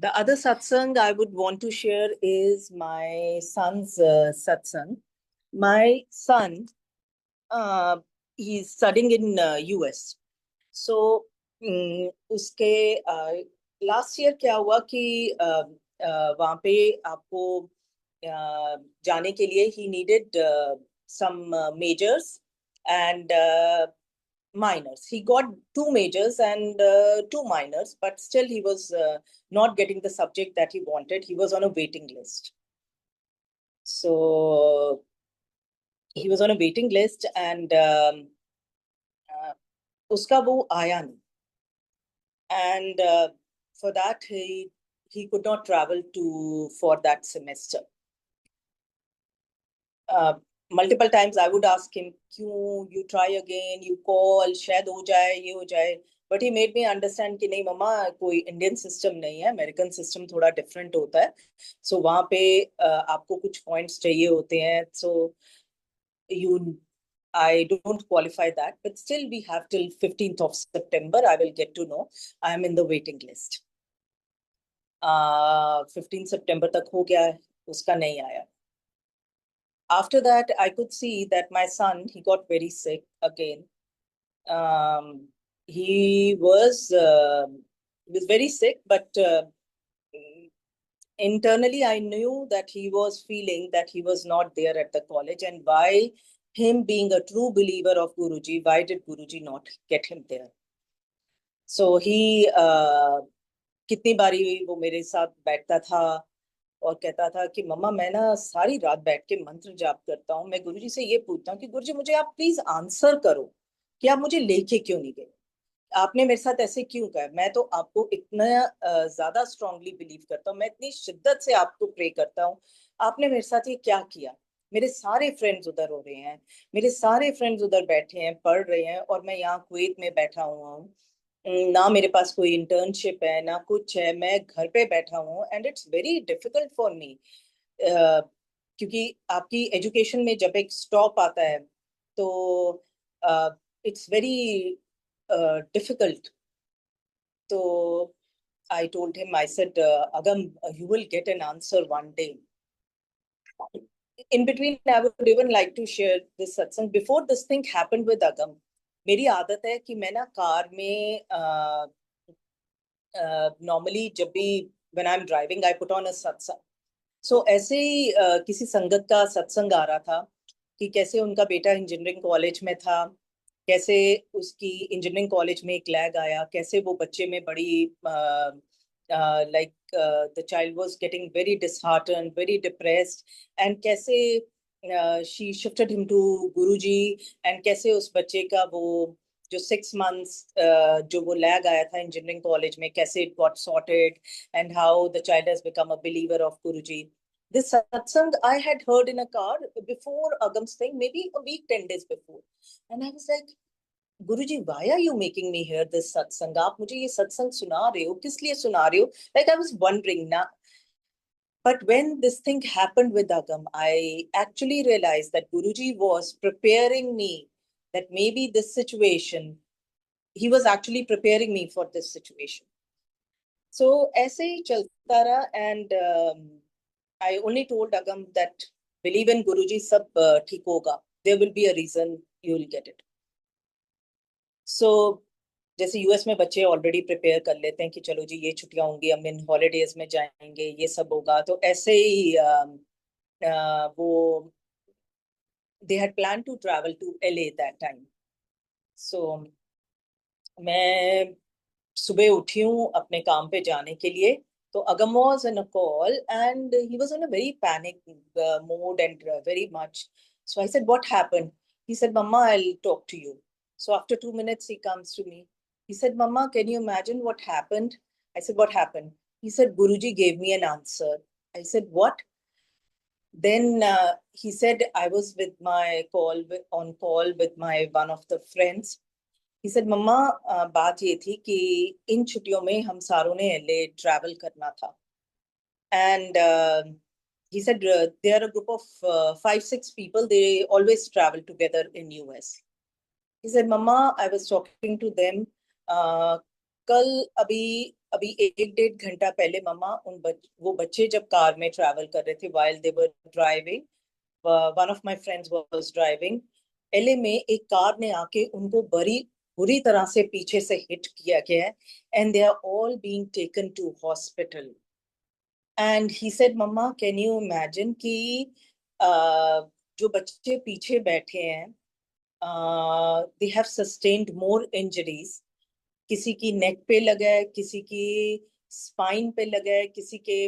The other satsang I would want to share is my son's satsang. My son, uh, he's studying in US. So उसके last year क्या हुआ कि वहाँ पे आपको जाने के लिए he needed some majors and minors. He got two majors and two minors, but still he was not getting the subject that he wanted. He was on a waiting list. So he was on a waiting list and उसका वो आया नहीं. And for that he could not travel to for that semester. Multiple times I would ask him, क्यों, you try again, you call, शायद हो जाए, ये हो जाए. But he made me understand कि नहीं मम्मा, कोई इंडियन सिस्टम नहीं है, अमेरिकन सिस्टम थोड़ा डिफरेंट होता है. सो वहाँ पे आपको कुछ पॉइंट्स चाहिए होते हैं. सो you I don't qualify that, but still we have till 15th of September. I will get to know. I am in the waiting list. 15 September तक हो गया है, उसका नहीं आया. After that, I could see that my son, he got very sick again. Um, he was uh, he was very sick, but internally I knew that he was feeling that he was not there at the college, and why him being a true believer of Guruji, why did Guruji not get him there? So he कितनी बारी वो मेरे साथ बैठता था और कहता था कि मम्मा मैं ना सारी रात बैठ के मंत्र जाप करता हूँ. मैं गुरुजी से ये पूछता हूँ कि गुरुजी मुझे आप प्लीज आंसर करो कि आप मुझे लेके क्यों नहीं गए, आपने मेरे साथ ऐसे क्यों कहा. मैं तो आपको इतना ज्यादा स्ट्रांगली बिलीव करता हूँ, मैं इतनी शिद्दत से आपको प्रे करता हूँ, आपने मेरे साथ ये क्या किया. मेरे सारे फ्रेंड्स उधर हो रहे हैं, मेरे सारे फ्रेंड्स उधर बैठे हैं, पढ़ रहे हैं, और मैं यहाँ कुवैत में बैठा हुआ हूँ. ना मेरे पास कोई इंटर्नशिप है ना कुछ है, मैं घर पे बैठा हूँ, and it's very difficult for me. क्योंकि आपकी एजुकेशन में जब एक स्टॉप आता है तो इट्स वेरी डिफिकल्ट. तो I told him, I said, Agam, you will get an answer one day. In between, I would even like to share this satsang. Before this thing happened with Agam, मेरी आदत है कि मैं ना car में normally जब भी when I'm driving, I put on a satsang. So ऐसे ही किसी संगत का सत्संग आ रहा था कि कैसे उनका बेटा इंजीनियरिंग कॉलेज में था, कैसे उसकी इंजीनियरिंग कॉलेज में एक लैग आया, कैसे वो बच्चे में बड़ी like the child was getting very disheartened, very depressed, and कैसे she shifted him to Guruji, and कैसे उस बच्चे का वो जो 6 months जो वो लैग आया था इंजीनियरिंग कॉलेज में, कैसे it got sorted, and how the child has become a believer of Guruji. This satsang I had heard in a car before Agam's thing, maybe a week, 10 days before. And I was like, Guruji, why are you making me hear this satsang? आप मुझे ये सत्संग सुना रहे हो, किस लिए सुना रहे हो? Like I was wondering now. But when this thing happened with Agam, I actually realized that Guruji was preparing me, that maybe this situation, he was actually preparing me for this situation. So ऐसे ही चलता रहा, and I only told Agam that believe in Guruji, सब ठीक होगा. There will be a reason, you will get it. So जैसे US में बच्चे already prepare कर लेते हैं कि चलो जी ये छुट्टियां होंगी, हम इन हॉलीडेज में जाएंगे, ये सब होगा, तो ऐसे ही वो they had planned to travel to LA that time. So मैं सुबह उठी हूँ अपने काम पे जाने के लिए. तो अगम was in a call and he was in a very panic mode and very much. So I said, what happened? He said, Mama, I'll talk to you. So after 2 minutes, he comes to me. He said, Mama, can you imagine what happened? I said, what happened? He said, Guruji gave me an answer. I said, what? Then he said, I was with my on call with my one of the friends. He said, मम्मा बात ये थी कि इन छुट्टियों में हम सारों ने LA travel करना था. And he said they are a group of 5-6 people. They always travel together in US. He said, Mama, I was talking to them. कल अभी अभी 1-1.5 घंटा पहले मम्मा वो बच्चे जब कार में ट्रैवल कर रहे थे, while they were driving, one of my friends was driving, LA में एक कार ने आके उनको बड़ी बुरी तरह से पीछे से हिट किया गया है, and they are all being taken to hospital. And he said, मम्मा कैन यू इमेजिन कि जो बच्चे पीछे बैठे हैं, they have sustained more injuries. किसी की नेक पे लगा है, किसी की स्पाइन पे लगा है, किसी के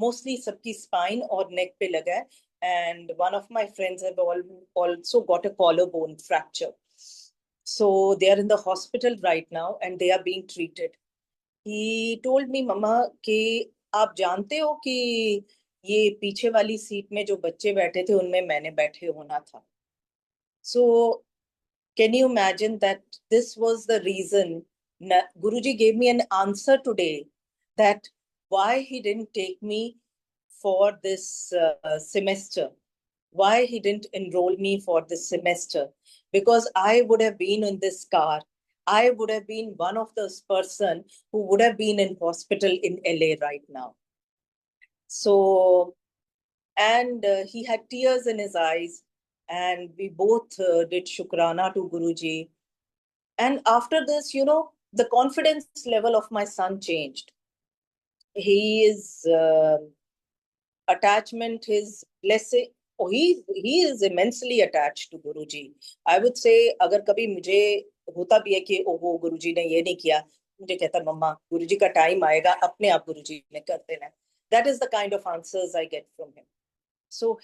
मोस्टली सबकी स्पाइन और नेक पे लगा है. And one of my friends have also got a collarbone fracture. So they are in the hospital right now and they are being treated. He told me, मम्मा, कि आप जानते हो कि ये पीछे वाली सीट में जो बच्चे बैठे थे उनमें मैंने बैठे होना था. So can you imagine that this was the reason? Guruji gave me an answer today that why he didn't take me for this semester, why he didn't enroll me for this semester, because I would have been in this car. I would have been one of those person who would have been in hospital in LA right now. So, and he had tears in his eyes, and we both did shukrana to Guruji. And after this, the confidence level of my son changed. His attachment, his blessing, he is immensely attached to Guruji. I would say, अगर कभी मुझे होता भी है कि ओहो गुरुजी ने ये नहीं किया, मुझे कहता मम्मा गुरुजी का टाइम आएगा, अपने आप गुरुजी ने कर देना. That is the kind of answers I get from him. So